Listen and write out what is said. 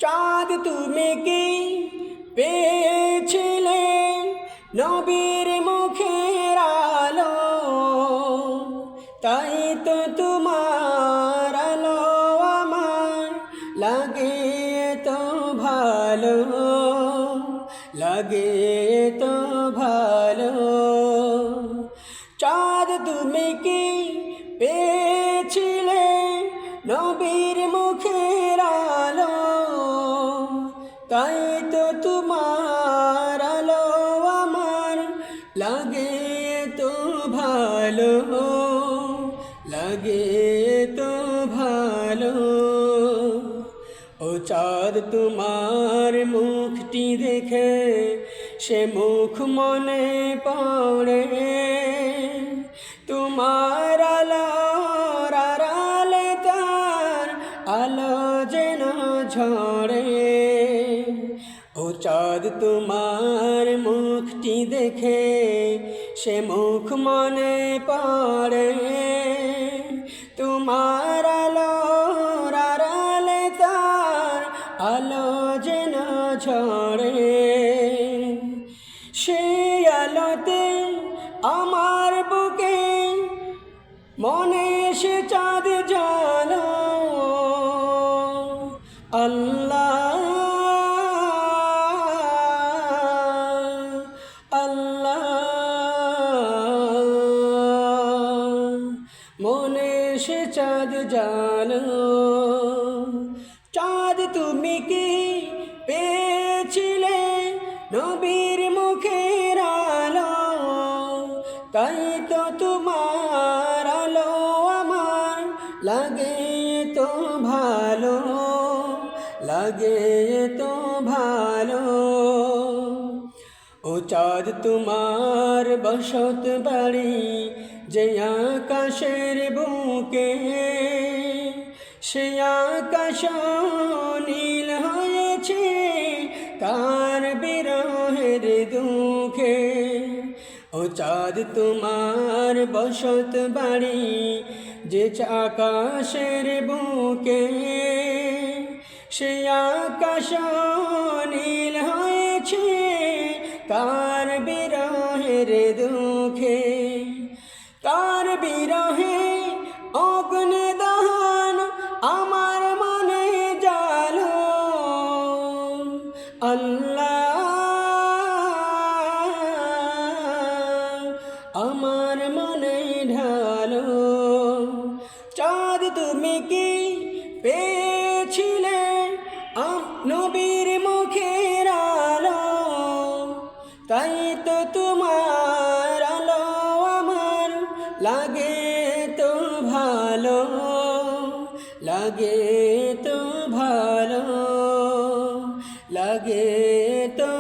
চাঁদ তুমি কি পেয়েছিলে নবীর মুখের আলো, তাই তো তোমার আলো আমার লাগে তো ভালো, লাগে তো ভালো। চাঁদ তুমি কি পেয়েছিলে নবীর মুখের আলো, তাই তো তোমার আলো আমার লাগে তো ভালো, লাগে তো ভালো। ও চাঁদ তোমার মুখটি দেখে সে মুখ মনে পড়ে, তোমার আলোর আড়ালে তার আলো যেন ঝরে। ও চাঁদ তোমার মুখটি দেখে সে মুখ মনে পড়ে, তোমার আলোর আড়ালে তার আলো যেন ঝরে। সেই আলোতে আমার বুকে মনে সে চাঁদ জালো, আল্লাহ আল্লাহ মনে সে চাঁদ জালো। চাঁদ তুমি কি পেয়েছিলে নবীর মুখের আলো, তাই তো তোমার আলো আমার লাগে তো ভালো, লাগে তো ভালো। ও চাঁদ তোমার বসত বাড়ি যে আকাশের বুকে, সে আকাশ নীল হয়েছে তার বিরহের দুঃখে। ও চাঁদ তোমার বসত বাড়ি যে আকাশের বুকে, সে আকাশ নীল হয়েছে তার বিরহের দুঃখে। তার বিরহে অগ্নি দহন আমার মনে জালো, আল্লাহ আমার মনে ঢালো। চাঁদ তুমি কি পেয়েছিলে নবীর মুখের আলো, তাই তো তোমার আলো আমার লাগে তো ভালো, লাগে তো ভালো, লাগে তো